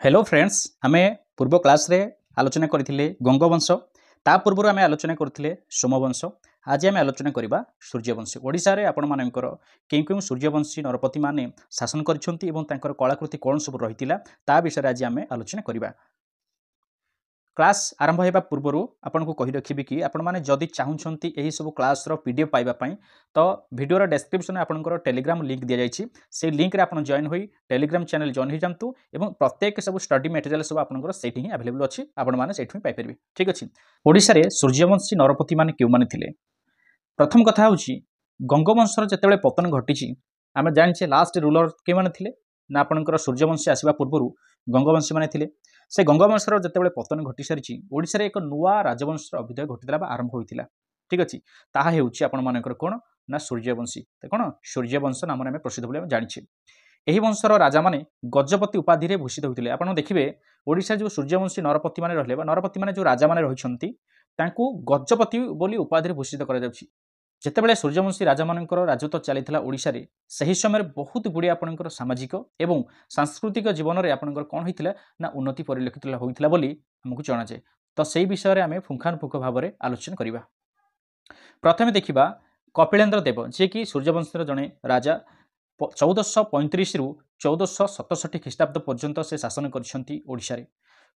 Hello friends आमे पूर्व class रे आलोचना करथिले गंगवंश ता पूर्व आमे आलोचना करथिले सोमवंश आज आमे आलोचना करिबा सूर्यवंश ओडिसा रे आपण मानकर केउ सूर्यवंशी नरपति माने शासन करिसंती एवं तांकर कलाकृति कोन सब रहितिला ता विषय आज आमे आलोचना करिबा क्लास आरंभ होगा पूर्वर आपन को कहि रखिबि कि आपण माने जदि चाहुछंती एही सब क्लास रो पीडीएफ पाइबा पई तो वीडियो रो डिस्क्रिप्शन में आपनकर टेलीग्राम लिंक दिया जायछि से लिंक रे आपन जॉइन होई टेलीग्राम चैनल जॉइन हो जांतु एवं प्रत्येक सब स्टडी मटेरियल सब आपनकर सेठी ही अवेलेबल अछि आपण माने सेठी पाइ परबे ठीक अछि ओडिसा रे सूर्यवंशी नरपति माने केउ माने थिले प्रथम कथा होछि गंगवंशर जेतेबेले पतन घटिछि आमे जानिछे लास्ट रूलर के माने थिले ना आपनकर सूर्यवंशी आसीबा पूर्वरु गंगवंशी माने थिले से गंगवंशर जेतेबेले पतन घटी सारिछि ओडिसा रे एक नुवा राजवंशर अभ्युदय घटितला बा आरंभ होइतिला ठीक अछि ताहा हेउछि आपण मानकर कोन ना सूर्यवंशी त कोन सूर्यवंश नाम रे प्रसिद्ध बोले हम जानिछे एही वंशर राजा माने गजपति उपाधि रे भूषित होइतिले आपण देखिबे ओडिसा जो सूर्यवंशी नरपति माने रहले बा नरपति माने जो राजा माने रहिछंती तांको गजपति बोली उपाधि रे भूषित करा जाउछि जेतेबेले सूर्यवंशी राजा मानकर राजत्व चलिथिला ओडिसा रे सही समय बहुत गुडी आपनकर सामाजिक एवं सांस्कृतिक जीवन रे आपनकर कोन होइथिला ना उन्नति परिलक्षित होइथिला बोली हमकु जणा जाय तो सेही विषय रे आमे फुंखानुफुंख भाव रे आलोचना करिबा प्रथमे देखिबा कपिलेन्द्र देव जे कि सूर्यवंशर जणे राजा 1435 रु 1467 ख्रीष्टाब्द पर्यंत से शासन करिसंती ओडिसा रे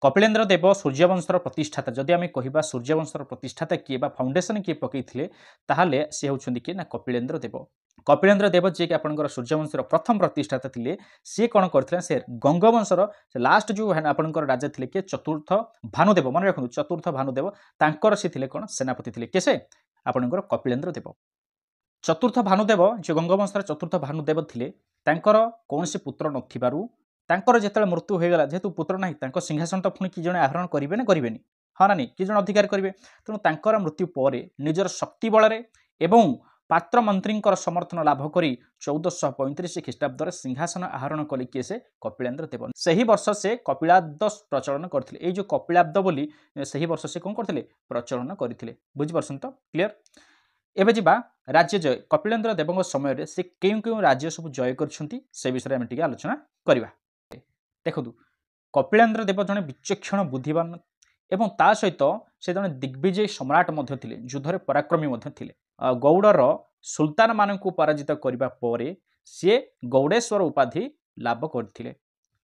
कपिलेन्द्र देव सूर्यवंशर प्रतिष्ठाता जदि आमे कहिबा सूर्यवंशर प्रतिष्ठाता किए बा फाउंडेशन किए पकैथिले ताहाले से होउछंती कि ना कपिलेन्द्र देव जे कि आपनकर सूर्यवंशर प्रथम प्रतिष्ठाता थिले से कोन करथिले से गंगवंशर लास्ट जो आपनकर राजा थिले के चतुर्थ भानुदेव मन रखनु चतुर्थ भानुदेव तांकर से थिले कोन सेनापति थिले केसे आपनकर कपिलेन्द्र देव चतुर्थ भानुदेव जे गंगवंशर चतुर्थ भानुदेव थिले तांकर कोनसे पुत्र नथिबारु तांकर जेतले मृत्यु होइगला जेतु पुत्र नाही तांको सिंहासन तो पुणी कि जणे आहरण करिवे ना करिवेनी हा ना कि जण अधिकार करिवे तेणु तांकर मृत्यु परे निजर शक्ति बल रे एवं पात्र मंत्रींकर समर्थन लाभ करी 1435 ख्रीष्टाब्द सिंहासन आहरण कले किए से कपिलेन्द्र देव सही वर्ष से कपिलाब्द प्रचलन करथिले ए जो कपिलाब्द बोली सही वर्ष से कोन करथिले प्रचलन करथिले बुझि परछन तो क्लियर एबे जिबा राज्य जय कपिलेन्द्र देवଙ୍କ समय रे से केउ राज्य सब जय करछंती से विषय हम टिके आलोचना करिबा देखु कपिलेन्द्र देव जने विचक्षण बुद्धिमान एवं ता सहित से जने दिग्विजय सम्राट मध्य थिले युद्धरे पराक्रमी मध्य थिले गौड़र सुल्तान मानकु पराजित करिबा परे से गौड़ेश्वर उपाधि लाभ करथिले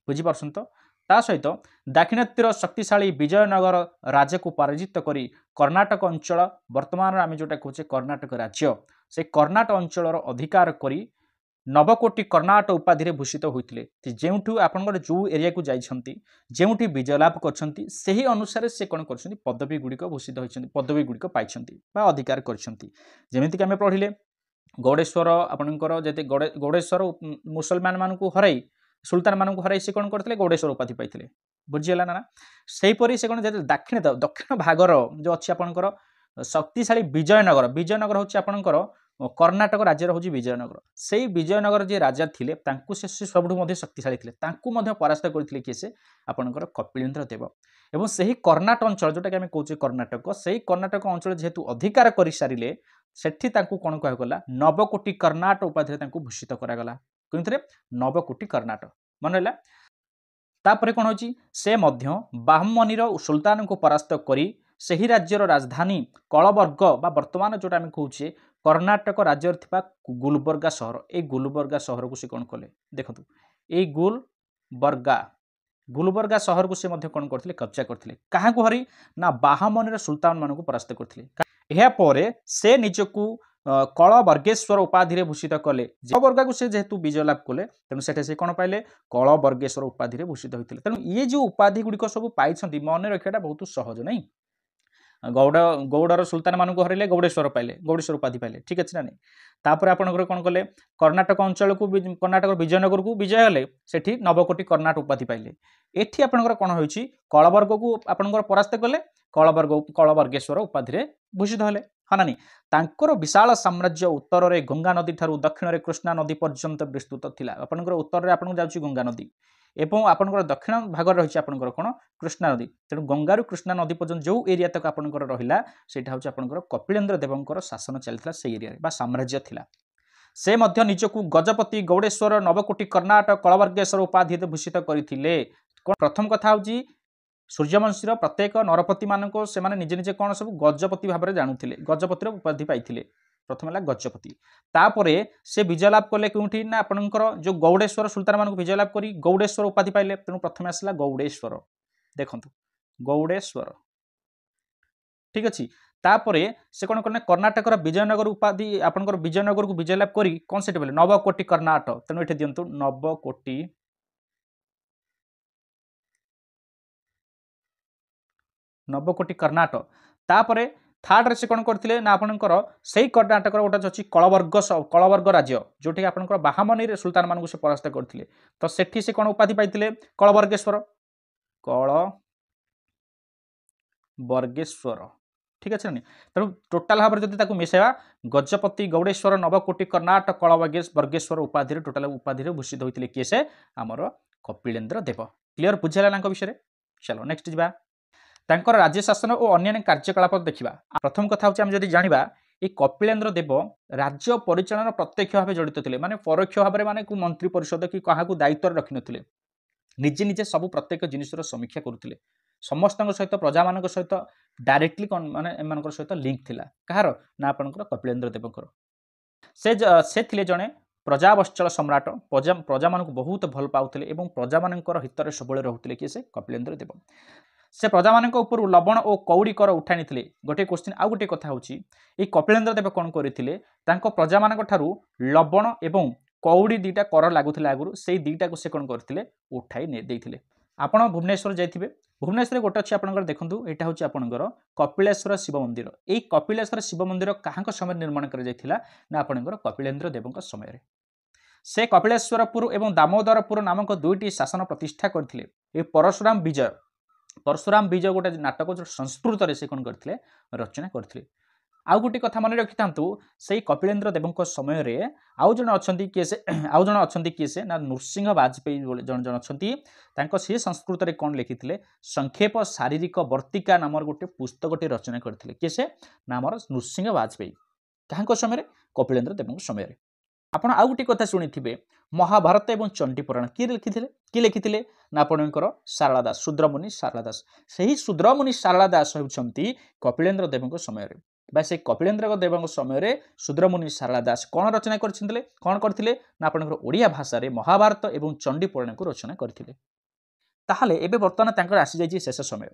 बुझि परछन तो ता सहित दाक्षिणात्यर शक्तिशाली विजयनगर राज्य को पराजित करी कर्णाटक अंचल वर्तमान आमे जोटा कहूचे कर्णाटक राज्य से कर्णाटक अंचल अधिकार करी नवकोटी कर्णाटक उपाधि भूषित होते जो आपंकर जो एरिया को जाइछंती जेउठी विजय लाभ करछंती सही अनुसार से कौन कर पदवी गुड़िक भूषित होती पदवी गुड़िक पाई अधिकार करमितिक आम पढ़िले गौड़ेश्वर आपंकर जैसे गौड़ेश्वर मुसलमान मान हरई सुल्तान मान हरई से कौन करते गौड़ेश्वर उपाधि पाई बुझीगला ना सेहीपरि से कौन दक्षिण भागर जो अच्छी आपंकर शक्तिशाली विजयनगर हूँ आपंकर कर्णाटक राज्य हूँ विजयनगर से विजयनगर जे राजा थिले तांकु से सबुठ शक्तिशाली थिले तांकु मध्य परास्त करथिले किए से आपनकर कपिलेन्द्र देव एवं सही कर्णाटक अंचल जोटा कि आमे कहूचे कर्णाटक सही कर्णाटक अंचल जेहेतु अधिकार कर सारिले सेठी तांकु कोन कह गला नवकोटी कर्णाटक उपाधि तांकु भूषित करागला किंतु नवकोटी कर्णाटक मन होला तापरे कोन होची से मध्य बाहमनीर सुल्तान को परास्त करी सही राज्यर राजधानी कलबर्ग बा वर्तमान जोटा आमे कहूचे कर्णाटक राज्य गुलबर्गा सहर ए गुलबर्गा सहर को से कौन कले देखु ये गुलबर्गा सहर को से कौन करते कब्जा करते क्या हरी ना बाहामनीर सुल्तान मान को परास्त करते से निजकू कलबर्गेश्वर उपाधि भूषित कले कलबर्गा को से जेहेतु विजय लाभ कले तेणु से कौन पाइले कलबर्गेश्वर उपाधि भूषित होते तेणु ये जो उपाधि गुड़िक सब पाई मन रखा बहुत सहज नहीं गौड़र सुल्तान मान हरइले गौड़ेश्वर पाइले गौड़ेश्वर उपाधि पाइले ठीक अच्छे ना नहीं तापर आपंकर कौन कले कर्णाटक अंचल को कर्णाटक विजयनगर को विजय हेले सेठी नवकोटी कर्णाटक उपाधि पाइले एठी आपंकर कौन होइछि कलबर्ग को आपंकर परास्त कले कलबर्गेश्वर उपाधि भूषित हेले हाँ ना तांकर विशाल साम्राज्य उत्तर में गंगा नदी ठारू दक्षिण में कृष्णा नदी पर्यंत विस्तृत थिला आपंकर उत्तर में आपन जाउछि गंगा नदी एवं आपंकर दक्षिण भाग रही आपंकर कौन कृष्णा नदी तेणु गंगारू कृष्णा नदी पर्यंत जो एरिया तक आपंकर रहिला सेटा होछि आपंकर कपिलेन्द्र देवंकर शासन चलता से एरिया बा साम्राज्य थिला से मध्य निजकू गजपति गौड़ेश्वर नवकोटी कर्णाटक कलबर्गेश्वर उपाधि भूषित करथिले प्रथम कथा हूँ सूर्यवंशी प्रत्येक नरपति मान से निजे निजे कौन सब गजपति भाव में जानूले गजपतिर उपाधि पाई प्रथम है गजपति तापर से विजय लाभ कले कौटी ना आपंकर जो गौड़ेश्वर सुल्तान मान विजय लाभ कर गौड़ेश्वर उपाधि पाइले तेणु प्रथम आसला गौड़ेश्वर देखो गौड़ेश्वर ठीक अच्छे तापर से कौन करना कर्णाटक विजयनगर उपाधि आपंकर विजयनगर को विजय लाभ कर कौन से नवकोटी कर्णाटक तेणु ये दिंतु नवकोटी नवकोटी कर्णाटक तापर थर्ड रे से कौन करते ना आपंकर से कर्णाटक गोटे अच्छी कलवर्ग राज्य जोटि आपंकर बाहामनी सुल्तान मान से परास्त करते तो सेठी से कौन उपाधि पाई कलवर्गेश्वर कलवर्गेश्वर ठीक अच्छे ना तेणु टोटाल भाव में जब मिसेवा गजपति गौड़ेश्वर नवकोटी कर्णाटक कलवर्गेश्वर उपाधि टोटाल उपाधि भूषित होते किए से आमर कपिलेन्द्र देव क्लीयर बुझेगा विषय चलो नेक्स्ट जा तांकर राज्य शासन और अन्य कार्यकलाप देखा प्रथम कथा हूँ जब जाना ये कपिलेन्द्र देव राज्य परिचालन प्रत्यक्ष भाव जड़ित थे माने परोक्ष भाव में माने मंत्री परिषद कि क्या दायित्व रखी नथिले निजे निजे सब प्रत्येक जिनिसर समीक्षा करुले समस्त सहित प्रजा मान सहित डायरेक्टली माने एम सहित लिंक थिला कहार ना आपनकर कपिलेन्द्र देवकर से थिले जड़े प्रजावत्सल सम्राट प्रजा मान बहुत भल पाउथिले एवं प्रजा मानकर हितरे सबले रहउथिले कि से कपिलेन्द्र देव से प्रजा मान लवण और कौड़ी कर उठाई थे गोटे क्वेश्चन आउ गोटे कथा हूँ ये कपिलेन्द्र देव कौन करते प्रजा मान लवण एवं कौड़ी दुईटा कर लगुला आगुरी से दुईटा को से कौन करते उठाई देते आपड़ भुवनेश्वर जाइए भुवनेश्वर गोटे अच्छे आप देखूँ यहाँ हूँ आपंकर कपिलेश्वर शिव मंदिर ये कपिलेश्वर शिव मंदिर क्या समय निर्माण कर आपंकर कपिलेन्द्र देव समय से कपिलेश्वरपुर एवं दामोदरपुर नामक दुईटी शासन प्रतिष्ठा करते परशुराम विजय गोटे नाटक जो संस्कृत से कौन करते रचना करते आउ गोटे कथा मन रखि था से कपिलेन्द्र देव समय रे आउ जन अच्छा किए से ना नृसिंह वाजपेयी जन जन अच्छा सी संस्कृत रे कौन लिखी संक्षेप शारीरिक वर्तिका नाम गोटे पुस्तक रचना करते किए से नाम नृसिंह वाजपेयी क्या समय कपिलेन्द्र देव समय आपड़ आउ गोटे कथा शुणी महाभारत एवं चंडीपुराण किए लिखी ना आपणकर शारला दास शूद्रमुनि शारला दास से ही शूद्रमुनि शारला दास होती कपिलेन्द्र देव समय से कपिलेन्द्र देव समय शूद्रमुनि शारला दास कौन रचना करते कौन करते ना आपणकर ओडिया भाषा रे महाभारत एवं चंडीपुराण को रचना करते ताहले एबे बर्तमान आसी जाइए शेष समय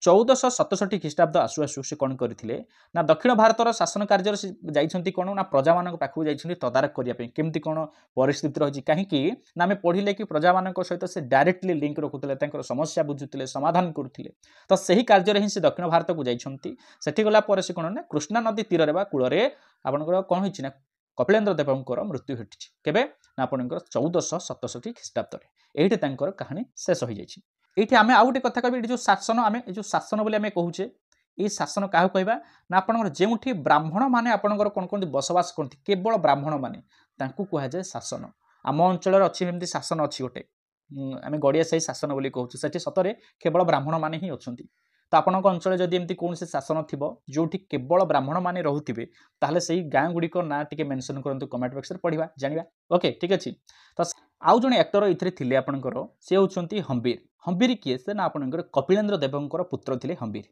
1467 ख्रीष्टाब्द आसु आसु से कौन करते ना दक्षिण भारतर शासन कार्य जाइछंती कौन ना प्रजा मान पाखक जाइछंती तदारख करने केमती कौन परिस्थिति रही कहीं ना आम पढ़ले कि प्रजा मान सहित से डायरेक्टली लिंक रखुते समस्या बुझुते समाधान करुले तो सही कार्य ही से दक्षिण भारत को जाइछंती सेठी गला पर से कौन ना कृष्णा नदी तीर कूल आपंकर कौन होना कपिलेन्द्र देवंकर मृत्यु घटी केबे ना आपंकर 1467 ख्रीष्टाब्द ये कहानी शेष हो जाइए ये आम आउ गोटे कथा कह जो शासन आम जो शासन बोली आम कहूचे ये शासन क्या कहवा ना आपंकर जो ब्राह्मण मैंने आपंकर कौन कहते बसवास करती केवल ब्राह्मण मैंने कहुए शासन आम अंचल अच्छी शासन अच्छी गोटे आम गड़िया साही शासन बोली कहूँ से सतरे केवल ब्राह्मण मैंने ही अच्छा तो आपण अंचल जदि एमती कौन से शासन थी जो केवल ब्राह्मण मैंने रोथे ताहले से गाँ गुड़िक ना टी मेनसन करूँ कमेंट बॉक्स में पढ़ा जाना ओके ठीक अच्छे तो आउ जड़े एक्टर ये थे आपंकर सी होती हम्बीर हम्बीर किए से ना आपंकर कपिलेन्द्र देवंकर पुत्र थे हम्बीर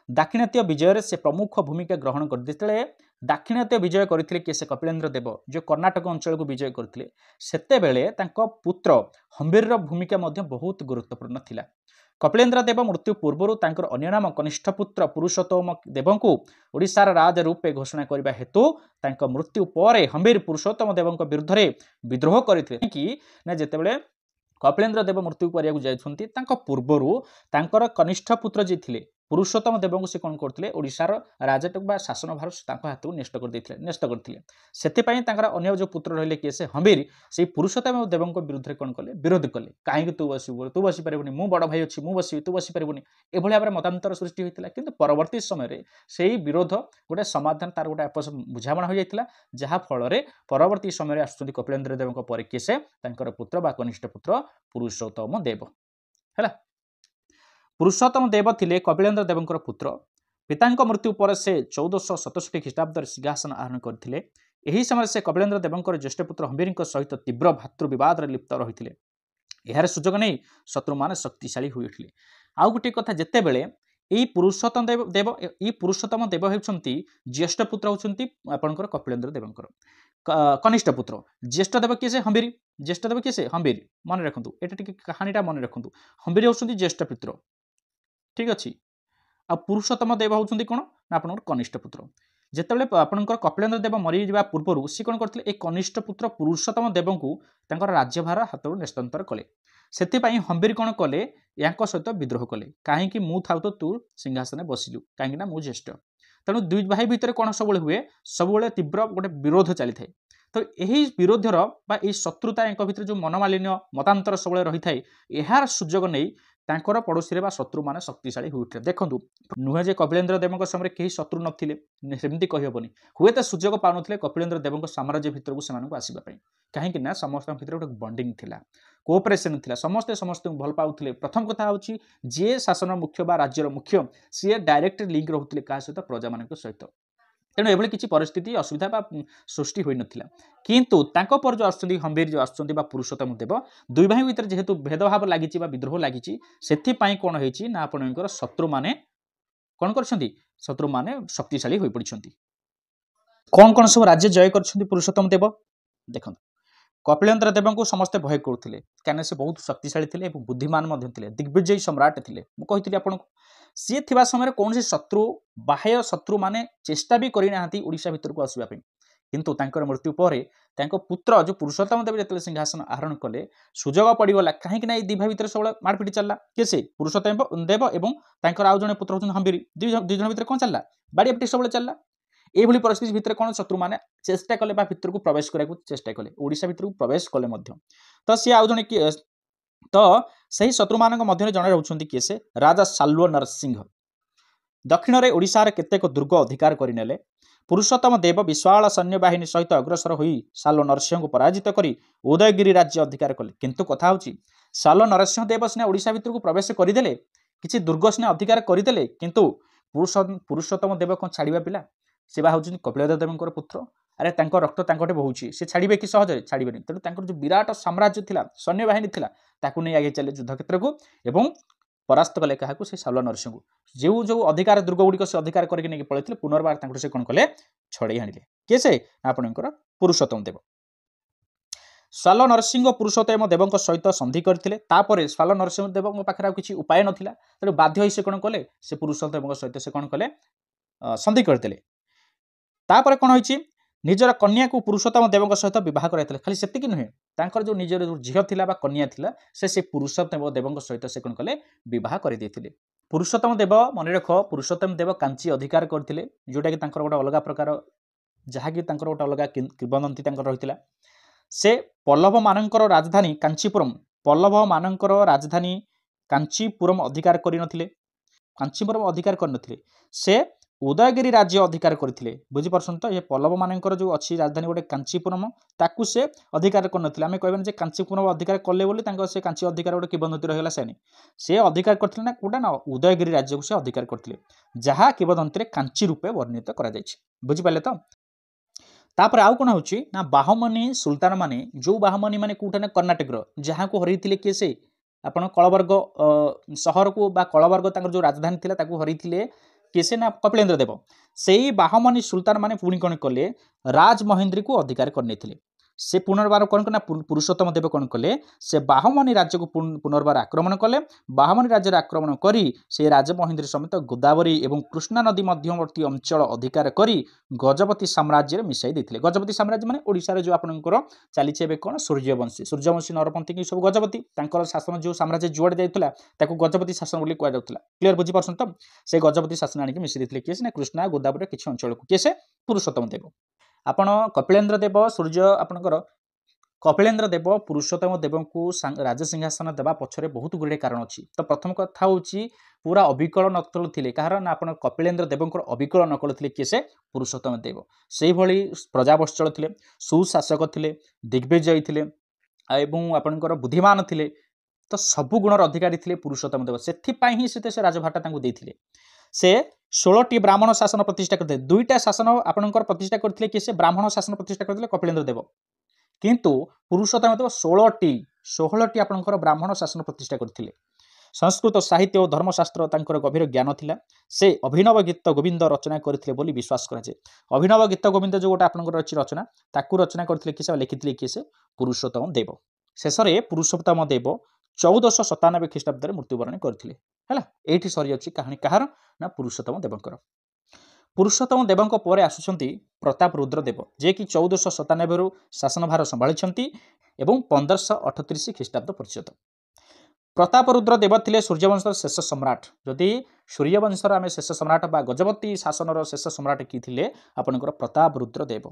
दाक्षिणात्य विजय से प्रमुख भूमिका ग्रहण करते दाक्षिणात्य विजय करते किए से कपिलेन्द्र देव जो कर्णाटक अंचल को विजय करते सेतेबेले पुत्र हम्बीर भूमिका बहुत गुरुत्वपूर्ण थिला कपिलेन्द्र देव मृत्यु पूर्व अन्य नाम कनिष्ठ पुत्र पुरुषोत्तम देव को ओडिशार राज रूपे घोषणा करने हेतु मृत्यु पर हम्बीर पुरुषोत्तम देव विरुद्ध विद्रोह करते कि जितेबाला कपिलेन्द्र देव मृत्यु करने जाइछंती पूर्वर कनिष्ठ पुत्र जी थे पुरुषोत्तम देव को से कौन करते ओडिशार राजटक शासन भार हाथ नष्ट करते से अन्य जो पुत्र रही किए से हम्बीर से पुरुषोत्तम देव विरुद्ध कौन कले विरोध कले कहीं तू बसी पार्बनी मु बड़ भाई अच्छी मुझे तू बसी पार्बनी एभली भाव में मतांतर सृष्टि होता कि परवर्ती समय से विरोध गोटे समाधान तार गोटे आपस बुझाणा हो जाता जहाँफल परवर्ती समय आसुँच कपिलेन्द्र देव पर किए से पुत्र बा कनिष्ठ पुत्र पुरुषोत्तम देव है पुरुषोत्तम देव थिले कपिलेन्द्र देवंकर पुत्र पिता मृत्यु पर से 1467 ख्रीष्टाब्द सिंहासन आरोहण करते यही समय से कपिलेन्द्र देवंकर ज्येष्ठ पुत्र हम्बीर सहित तीव्र भातृ विवाद लिप्त रही यार सुजोग नहीं शत्रु मान शक्तिशाली हो उठिले। आउ गोटे कथा जेतेबेले एई पुरुषोत्तम देव एई पुरुषोत्तम देव हेउछंती ज्येष्ठ पुत्र होउछंती आपनकर कपिलेन्द्र देवंकर कनिष्ठ पुत्र। ज्येष्ठ देव किए से हंबीर, ज्येष्ठ देव किए से हंबीर मन रखंतु एटा टिके कहानीटा मन रखंतु। हंबीर होउछंती ज्येष्ठ पुत्र ठीक अछि। आ पुरुषोत्तम देव होउछंती कोन ना आपनकर कनिष्ठ पुत्र। जेतेबेले आपनकर कपिलेन्द्र देव मरि जिबा पूर्वरु सी कोन करथिले ए कनिष्ठ पुत्र पुरुषोत्तम देवंकु तांकर राज्यभार हातरु हस्तांतर कले। सेथिपाई हंबीर कौन कले यांक सहित विद्रोह कले कहीं मु थाउ तो तू सिंहासन बसिलु कहीं मु ज्येष्ठ। तेणु दुई भाई भितर कौन सब हुए सब तीव्र गोटे विरोध चली थाए। तो यही विरोधर बा शत्रुता भीतर जो मनमालिन्य मतांतर सब रही थाए यार सुजोग नहीं तांकर पड़ोसी बा शत्रु माने शक्तिशाली हो उठे। देखंतु नुहे जे कपिलेन्द्र देव समय कहीं शत्रु नथिले सेमती कहि हबनी हुए तो सुजोग पाउनथिले कपिलेन्द्र देव साम्राज्य भितर को सेमानकु आसीबा पई कहीं ना समस्त भितर गोटे बॉन्डिंग थिला कोऑपरेशन थिला समस्ते समस्त भल पाउथिले। प्रथम कथा होची जे शासन मुख्य बा राज्यर मुख्य सी डायरेक्ट लिंक रहुथिले का सहित प्रजा मानक सहित। तेणु एभली किसी परिस्थिति असुविधा बा सृष्टि होई नथिला। किंतु तांको पर जो आछंती हंबीर जो आछंती बा पुरुषोत्तम देव दुई भाई भितर जेहेतु भेदभाव लागिची बा विद्रोह लागिची सेथि पई कोन होईची ना आपनकर शत्रु माने कोन करछंती शत्रु माने शक्तिशाली होई पड़िछंती। कोन कोन सब राज्य जय करछंती पुरुषोत्तम देव देखंतु कपिलेन्द्र देव को समस्ते भय करुले कहीं से बहुत शक्तिशाली थे बुद्धिमान थे दिग्विजयी सम्राट थे। मुझे आपको सी थी समय कौन से शत्रु बाह्य शत्रु माने चेष्टा भी करना ओडिशा भितर को आसवाई किंतु तांकर मृत्यु पर पुत्र जो पुरुषोत्तम देव जो सिंहासन आहरण कले सुजोग पड़गला कहीं दी भाई भितर सब मारपिट चलला किए से पुरुषोत्तम देव और आउ जड़े पुत्र होते हंबीर दुई जन भितर कौन चलला बाड़ीआपटी सब चलला। एभली परिस्थिति भितर कौन शत्रु माने चेष्टा कले भितर को प्रवेश करने चेष्टा कले ओडिशा भितर को प्रवेश कले तो सी आउ जड़े किए तो सही शत्रु मान मध्य जड़े रोचे किए से राजा साल्व नरसिंह दक्षिण में ओडिशार केतेक दुर्ग अधिकार करने पुरुषोत्तम देव विशाल सैन्य बाहिनी सहित अग्रसर हो साल्व नरसिंह को पराजित कर उदयगिरी राज्य अधिकार कले। किंतु कथा होची साल्व नरसिंह देव सिना ओडिशा भितर को प्रवेश करदे किसी दुर्ग सिना अधिकार करदे किंतु पुरुषोत्तम देव कौन छाड़ा पिला से होती कपिलेन्द्र देव पुत्र अरे रक्त तांकटे बहुची से छाड़े कि सहज छाड़े तेणु जो विराट साम्राज्य थिला सैन्य बाहिनी थिला ताकू नहीं आगे चले युद्ध क्षेत्र को एवं परास्त कले क्या से साल्व नरसिंह को जो जो अधिकार दुर्ग गुड़िक से अधिकार करके पड़े पुनर्बार से कौन कले छड़े आनिले किए से आपणकर पुरुषोत्तम देव। साल्व नरसिंह पुरुषोत्तम देव सहित संधि करते साल्व नरसिंह देव पाखे किसी उपाय नाला तेणु बाध्य से कौन कले से पुरुषोत्तम सहित से कौन कले संधि करते तापर कौन होइछि निजर कन्या को पुरुषोत्तम देव सहित विवाह कराइथिले खाली सेतिकी नुहे तांकर जो निजर जो झील थिला बा कन्या थिला से पुरुषोत्तम देव सहित से कौन कले विवाह कर देथिले। पुरुषोत्तम देव मन रख पुरुषोत्तम देव कांची अधिकार करथिले जोटा कि तांकर गोटे अलग प्रकार जहाँ कि तांकर गोटे अलग किंवदंती तांकर रहिथिला। से पल्लव मानकर राजधानी कांचीपुरम पल्लव मानकर राजधानी कांचीपुरम अधिकार करनथिले कांचीपुरम अधिकार करनथिले से उदयगिरी राज्य अधिकार करथिले बुझिपारछन तो ये पल्लव मानकर जो अच्छी राजधानी गोटे कांचीपुरम ताकू से अधिकार करनथिले आमे कहबेन जे कांचीपुरम अधिकार कले बोली तांको से कांची अधिकार गोटे किंवदंती रहला से अधिकार करथिले ना कोटा ना उदयगिरी राज्य को से अधिकार करथिले जहाँ किंवदंती रे कांची रूपे वर्णित करा जायछि बुझि पाले तो। तापर आउ कोन होछि ना बाहमनी सुल्तान माने जो बाहमनी माने कोटा ना कर्नाटक रो जहाँ को हरैथिले के से आपण कलवर्ग शहर को बा कलवर्ग तांकर जो राजधानी थिला ताकू हरैथिले किसे ना कपिलेन्द्र देव से बाहमनी सुल्तान माने पुणी कौन कले राजमहेंद्री को अधिकार करने से पुनर्बार कौन करना पुरुषोत्तम देव कौन कले से बाहमनी राज्य को पुनर्बार आक्रमण कले बाहमनी राज्य आक्रमण करी से राजमहेंद्री समेत गोदावरी एवं कृष्णा नदी मध्यवर्ती अंचल अधिकार करी गजपति साम्राज्य मिसाई देथिले। गजपति साम्राज्य माने ओडिशा जो आपनकर चलीछि एबे कोन सूर्यवंशी नरपंथी की सब गजपति तांकर शासन जो साम्राज्य जुआड़े जाइतला ताकू गजपति शासन बोली कुआ जाउतला क्लियर बुझि परछन तो से गजपति शासन आनिक मिसि देथिले किए से कृष्णा गोदावरी किछि अंचल को किए से पुरुषोत्तम देव। आपण कपिलेन्द्र देव सूर्य आपनकर कपिलेन्द्र देव पुरुषोत्तम देव को राज सिंहासन देवा पछरे बहुत गुड़े कारण अच्छी। तो प्रथम कथा होची पूरा अविकल नकल थे कहार ना आप कपिलेन्द्र देव अविकल नकल थे किए से पुरुषोत्तम देव से भली प्रजावत्सल थे सुशासक थे दिग्विजयी थे आपणकर बुद्धिमान थे तो सबु गुणर अधिकारी थे पुरुषोत्तम देव से राजभाटा देते से 16टी ब्राह्मण शासन प्रतिष्ठा करते दुईटा शासन आपणकर प्रतिष्ठा करते किए से ब्राह्मण शासन प्रतिष्ठा करते कपिलेन्द्र देव किंतु पुरुषोत्तम देव 16टी षोहटी आपणकर ब्राह्मण शासन प्रतिष्ठा करथिले संस्कृत साहित्य और धर्मशास्त्र तांकर गभीर ज्ञान थिला से अभिनव गीत गोविंद रचना करथिले बोली विश्वास करा जाय अभिनव गीत गोविंद जो गोटे आपणकर अछि रचना ताकू रचना करथिले किसे लिखिथिले किसे पुरुषोत्तम देव शेषरे पुरुषोत्तम देव 1497 ख्रीष्टाब्द मृत्युवरण करथिले हैला एठी सरी अछि कहानी कहार ना पुरुषोत्तम देवकर पुरुषोत्तम देवଙ୍କ ପରେ ଆସୁଛନ୍ତି ପ୍ରତାପ ରୁଦ୍ର ଦେବ ଯେ କି 1497 ରୁ ଶାସନ ଭାର ସମ୍ଭାଳିଛନ୍ତି ଏବଂ 1538 ଖ୍ରୀଷ୍ଟାବ୍ଦ ପର୍ଯ୍ୟନ୍ତ प्रताप रुद्र देव थिले सूर्यवंशर शेष सम्राट जदि सूर्यवंशर आम शेष सम्राट बा गजपति शासनर शेष सम्राट कि थिले आपणकर प्रताप रुद्र देव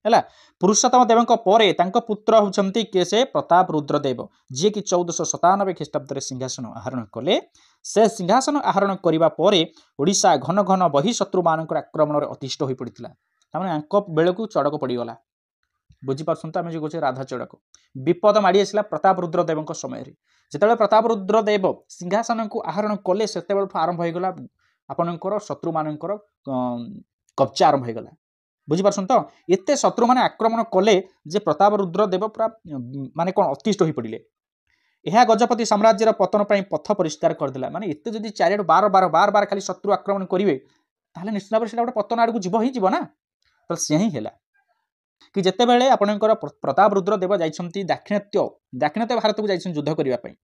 है पुरुषोत्तम देवଙ୍କ ପରେ ତାଙ୍କ पुत्र होउछंती केसे प्रताप रुद्र देव जे कि 1497 ख्रीष्टाब्द सिंहासन आहरण कले से सिंहासन आहरण करिबा परे ओडिशा घन घन बही शत्रु मानकर आक्रमण रे अतिष्ठ होई पड़ितला तामाने आंक बेलकु चड़क पड़ीगला बुझी पारछन त आमे जे गोचे राधा चड़क विपद माड़ी आसला प्रताप रुद्र देवଙ୍କ समय रे जेतेबेले प्रताप रुद्र देव सिंहासन को आहरण कले सेतेबेले आरंभ हो गला आपनकर शत्रु मानकर कब्जा आरंभ हो गला बुझी पारछन त एते शत्रु माने आक्रमण कले जे प्रताप रुद्र देव पूरा माने कोन अतिष्ठ होई पड़िले यह गजपति साम्राज्यर पतन पई पथ परिष्कार कर दिला माने एते जदी चारियाडू बार बार खाली शत्रु आक्रमण करिवे ताले निश्चित भाव सेटा गोटे पतन आडू जीव ही जीव ना तो से ही हैला कि जेतेबेले आपणकर प्रताप रुद्र देव जाइछंती दाक्षिणात्य भारत को जाइछन युद्ध करिवा पई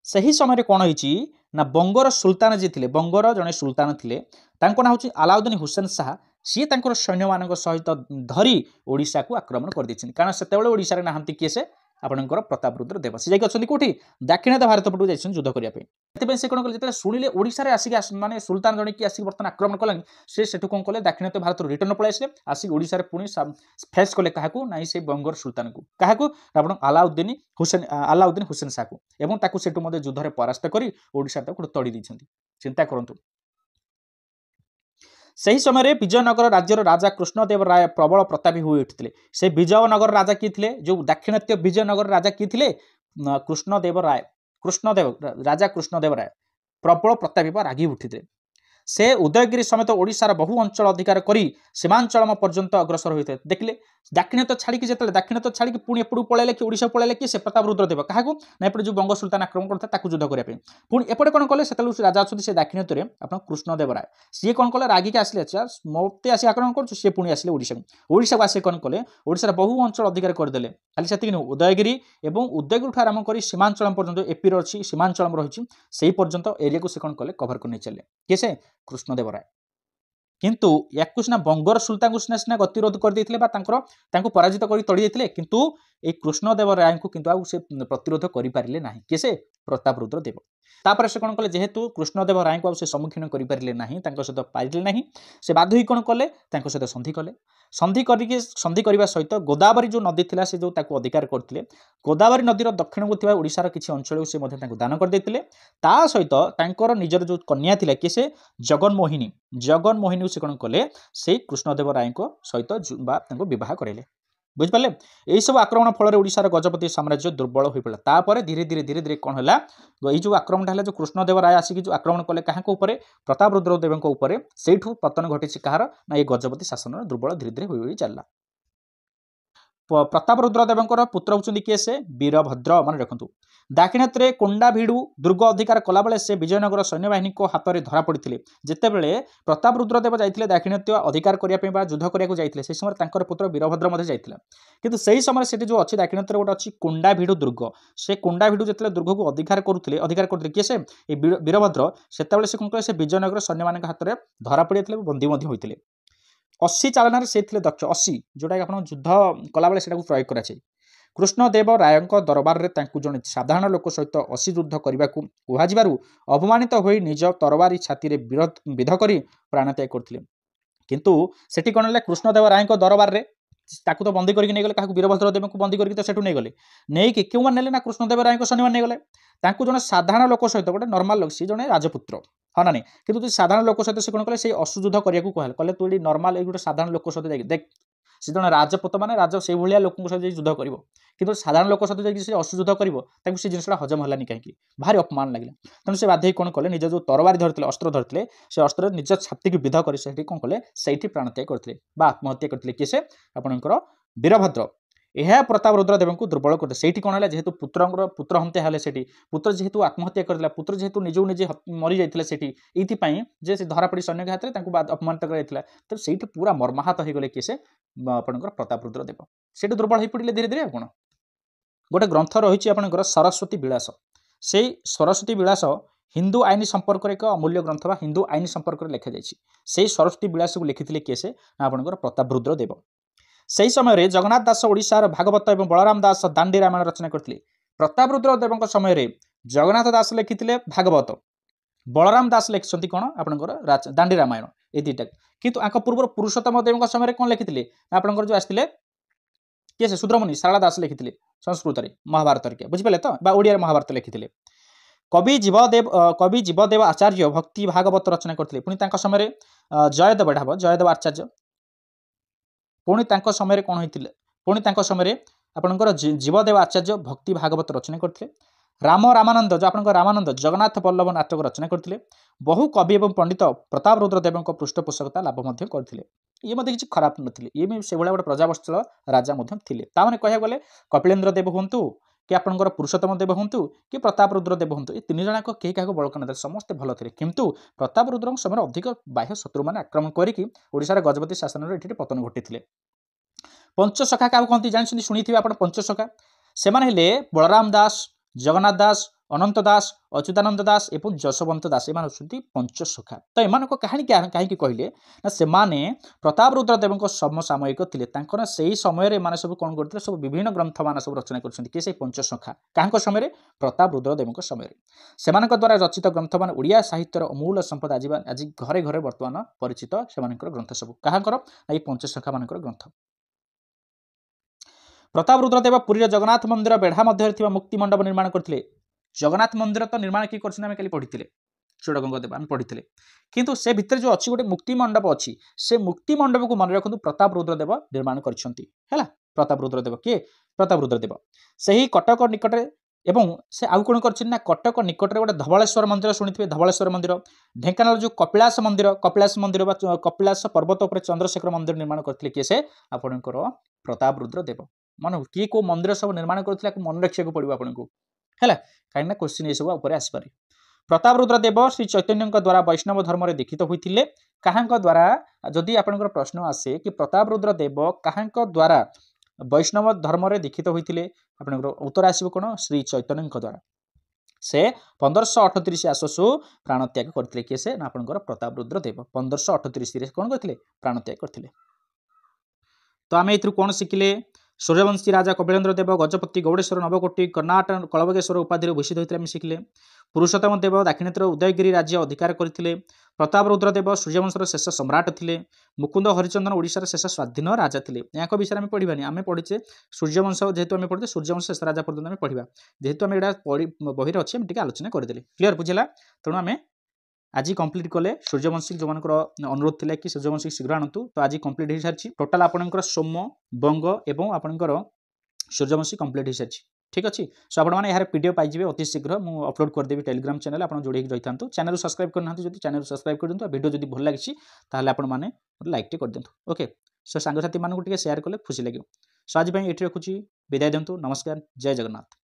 सही समय कौन होइछि ना बंगर सुल्तान जी थिले बंगर जने सुल्तान थिले तांको ना होछि अलाउद्दीन हुसैन शाह सी तांकर सैन्य मानक सहित धरी ओडिशा को आक्रमण कर दैछन कारण सेतेबेले ओडिशा रे नाहंती किसे आपणकर प्रताप रुद्र देव से जाइक अछंती कोठी दाक्षिणात्य भारत पटु जाइछन युद्ध करिया पई एते से कोन कले जेते सुनिले ओडिशा रे आसी माने सुल्तान जने की आसी बर्तन आक्रमण कलन से सेठु कोन कले दाक्षिणात्य भारत रिटर्न पळै आसी आसी ओडिशा रे पुनी फेस कले काहाकू नाही से बंगर सुल्तान को काहाकू आपण अलाउद्दीन हुसैन शाह को एवं ताकू सेठु मध्ये युद्ध रे परास्त करी ओडिशा तक तोड़ी दिछंती चिंता करंतु सही समय विजयनगर राज्यर राजा कृष्णदेव राय प्रबल प्रतापी हो उठते से विजयनगर राजा किए थे जो दाक्षिणात्य विजयनगर राजा किए कृष्णदेव राजा कृष्णदेव राय प्रबल प्रतापी रागी उठते से उदयगिरी समेत ओडिशार बहु अंचल अधिकार करी सीमांचल पर्यंत अग्रसर होते देखिले दाक्षिणात्य छाड़ी जिते दाक्षिणात्य छाड़ी पुणी एपटू पलैले कि ओडिशा पलैले कि से प्रताप रुद्र देव क्या ना एपटे जो बंग सुल्तान आक्रमण करता ताकू युद्ध करने पुणी एपटे कौन कले से राजा अच्छे से दाक्षिणात्य आप कृष्णदेव राय सी कौन कले रागिक आसिले अच्छा मत आसी आक्रमण कर सी पुणी आसिले ओडिशा को आसे कौन कले ओडिशार बहु अंचल अधिकार करदे खाली से उदयगिरी और उदयगिरी आरंभ कर सीमांचल पर्यंत एपीर अच्छी सीमांचल रही से पर्यंत एरिया को से कौन कले कभर कर चले किए से कृष्णदेव राय किंतु याकू सिना बंगर सुल्तान को सिना गतिरोध कर देथिले बा तांको पराजित करी तड़ी देथिले किंतु ए कृष्णदेव राय को किंतु आउ से प्रतिरोध करि पारिले नाही केसे प्रताप रुद्र देव तापर से कोन कले जेहेतु कृष्णदेव राय को आउ से सम्मुखीन करि पारिले नाही तांको सहित पारिले नाही से बाध्य होई कोन कले तांको सहित संधि करबा सहित गोदावरी जो नदी थिला से जो ताको अधिकार करथिले गोदावरी नदीर दक्षिण को थिबा ओडिशार किछि अंचल से मध्ये तांको दान कर देथिले ता सहित तांकर निजर जो कन्या थिला केसे जगनमोहिनी से कौन कले से कृष्णदेव राय सहित बा करले बुझिपारे यही सब आक्रमण फल ओडिशार गजपति साम्राज्य दुर्बल हो पड़ा तापर धीरे धीरे कौन है ये जो आक्रमण है जो कृष्णदेव राय आसिक जो आक्रमण कले क्या प्रताप रुद्र देव से पतन घटी कहार ना ये गजपति शासन दुर्बल धीरे धीरे हो चलला प्रताप रुद्र देवଙ୍କର पुत्र होउछन्ती किए से वीरभद्र मन रखंतु दाक्षिणात्य कोंडाभिडू दुर्ग अधिकार कला बेले से विजयनगर सैन्य बाहिनी को हाथ में धरा पड़ते जितेबले प्रताप रुद्र देव जाइए दाक्षिणात्य अधिकार करने युद्ध करने जाइए से समय तांकर पुत्र वीरभद्र जाइए किंतु सही समय से जो अच्छी दाक्षिणात्य गोटे अच्छी कोंडाभिडू दुर्ग से कोंडाभिडू जो दुर्ग को अधिकार करते किए से वीरभद्र से कौन कहे से विजयनगर सैन्य मान हाथ में धरा पड़े बंदी होते 80 चालन से दक्ष 80 जोटा आप युद्ध कला बेले से प्रयोग कराए कृष्णदेव राय दरबार में जड़े साधारण लोक सहित 80 युद्ध करने को कहुबारू अपमानित हो निज तरबारी छाती विध कर प्राणत्याग करते किंतु सेठी कौन है कृष्णदेव राय दरबार में ताकू तो बंदी करके नहीं गले वीरभद्र देव को बंदी करके तो सेठू नहीं गले नहीं कि क्यों मैंने ना कृष्णदेव राय सैन्य नहीं गले जड़े साधारण लोक सहित गोटे नर्माल लोक सी जड़े राजपुत्र हाँ ना नहीं कि साधारण लोक सहित से कौन कले असुयुद्ध करने को कहले तू ये नर्माल गोटे साधारण लोक सहित देख से जड़े राजपुत माने राज से भाया लोक सहित युद्ध कर कि साधारण लोक सहित से असुयुद्ध कर जिनसा हजम हलानी कहीं भारी अपमान लगे तेणु से बाध्य कौन कले निज जो तरबारी धरते अस्त्र धरते से अस्त्र निज छाती की विध कर कौन कले से प्राणत्याग करते आत्महत्या करते किए से आपणकर वीरभद्र यह प्रताप रुद्रदेव को दुर्बल करते से कौन है जेहेतु पुत्र हत्या हेले से पुत्र जेहेतु आत्महत्या करता पुत्र जेहेतु निजू निजे मरी जाते ये जे से धरापड़ी सैन्य हाथ में अपमानित कर तो से पूरा मर्माहत हो गले किए से आपंकर प्रताप रुद्रदेव से दुर्बल हो पड़े धीरे धीरे कौन गोटे ग्रंथ रही आपंकर सरस्वती विलास से सरस्वती विलास हिंदू आईन संपर्क एक अमूल्य ग्रंथ बा हिंदू आईन संपर्क लिखा जाए सरस्वती विलास को लिखिते किए से आपंकर प्रताप रुद्रदेव से समय जगन्नाथ दास ओडिशार भागवत और बलराम दास दांडी रामायण रचना करते प्रताप रुद्रदेव समय जगन्नाथ दास लिखिते भागवत बलराम दास लिखिं कौन आपंकर दांडी रामायण ये दुईटा किंतु पूर्व पुरुषोत्तम देव समय कौन लिखिते आपंकर जो आसते किए से शूद्रमुनि शारदा दास लिखिते संस्कृत में महाभारत क्या बुझिपारे तो ओडिया महाभारत लिखिते कवि जीवदेव आचार्य भक्ति भागवत रचना करते पुणी समय जयदेव ढाब जयदेव आचार्य पुणी समय कौन होते पुणी समय आपंकर जीवदेव आचार्य भक्ति भागवत रचना करते रामानंद जो आप रामानंद जगन्नाथ बल्लभ नाटक रचना करते बहु कवि और पंडित प्रताप रुद्रदेव पृष्ठपोषकता लाभ करते ये किसी खराब नी ये भी से गोटे प्रजावत्सल राजा ताने कह गले कपिलेन्द्र देव हूँ कि आपंकर पुरुषोत्तम देव हूँ कि प्रताप रुद्रदेव हूँ ये तीन जन किए क्या बड़क ना समस्ते भल थे किंतु प्रताप रुद्र समय अधिक बाह्य शत्रु मैंने आक्रमण करके ओडिशार गजपति शासन ये पतन घटी पंचसखा क्या कहते जानते शुणी आप पंचसखा से बलराम दास जगन्नाथ दास अनंत दास अच्युतानंद दास एवं जशवंत दास एम पंचसखा तो एम कहानी कहीं कहले से प्रताप रुद्रदेव समसामयिक थे से ही समय सब कौन करते सब विभिन्न ग्रंथ मान सब रचना कर पंचसखा क्या समय प्रताप रुद्रदेव समय से द्वारा रचित ग्रंथ मान ओडिया साहित्यर अमूल्य संपद आज घरे घरे बर्तमान परिचित से ग्रंथ सब क्या ये पंचसखा मान ग्रंथ प्रताप रुद्रदेव पुरी जगन्नाथ मंदिर बेढ़ा मध्य मुक्ति मंडप निर्माण करते जगन्नाथ मंदिर तो निर्माण किए कर पढ़ी चूड़गंगा देव आम पढ़ी किंतु से भितर जो अच्छी गोटे मुक्ति मंडप अच्छी से मुक्ति मंडप को मन रखु प्रताप रुद्रदेव निर्माण कर प्रताप रुद्रदेव किए प्रताप रुद्रदेव से ही कटक निकट एवं से आउ कौन कर कटक निकट गोटे धवलेश्वर मंदिर शुणी धवलेश्वर मंदिर ढेंकानाल जो कपिलास मंदिर कपिलास पर्वत पर चंद्रशेखर मंदिर निर्माण करते किए से आपणकर प्रताप रुद्रदेव मन किए को मंदिर सब निर्माण करते मन रखा पड़ो आपको है कहीं क्वेश्चन ये सब आसपे प्रताप रुद्रदेव श्री चैतन्य द्वारा वैष्णव धर्म में दीक्षित होते क्या द्वारा जदि आपंकर प्रश्न आसे कि प्रताप रुद्रदेव क्या द्वारा वैष्णव धर्म में दीक्षित होते आपंकर उत्तर आसो कौन श्री चैतन्य द्वारा से 1538 आसु प्राण त्याग करते किए से आपंकर प्रताप रुद्रदेव 1538 कौन करते प्राण त्याग करते तो आम ए कौन शिखिले सूर्यवंशी राजा कपिलेन्द्र देव गजपति गौड़ेश्वर नवकोटी कर्णाटक कलबगेश्वर उपाधि भूषित होते आम शिखिले पुरुषोत्तम देव दाक्षिणात्यर उदयगिरी राज्य अधिकार करते प्रताप रुद्रदेव सूर्यवंशर शेष सम्राट थे मुकुंद हरिचंदन ओडिशार शेष स्वाधीन राजा थे या विषय में पढ़ानी आम पढ़े सूर्यवंश जेहेतु आम पढ़े सूर्यवंश शेष राजा पर्यटन आम पढ़ा जेहेतु आम यहाँ बही अच्छे आलोचना करदे क्लीयर बुझेगा तेणु आम आज कंप्लीट कले सूर्यवंशी जो अनुरोध थिला कि सूर्यवंशी शीघ्र आणतु तो आज कंप्लीट हो सारी टोटाल आपणकर सोम बंग एवं आपणकर सूर्यवंशी कंप्लीट हो सारी ठीक अच्छे सो आपने यार पीडीएफ पाइबे अति शीघ्र मुझे अपलोड करदेवी टेलीग्राम चैनल आप जोड़ी रही था चैनल सब्सक्राइब करना जो चैनल सब्सक्राइब कर दिखाँ वीडियो जब भल लगी आपने लाइक टे कर दिखाँ ओके सो सांगसाथी मानक शेयर कले खुशी लगे सो आज ये रखुच्छी विदाय दिंतु नमस्कार जय जगन्नाथ।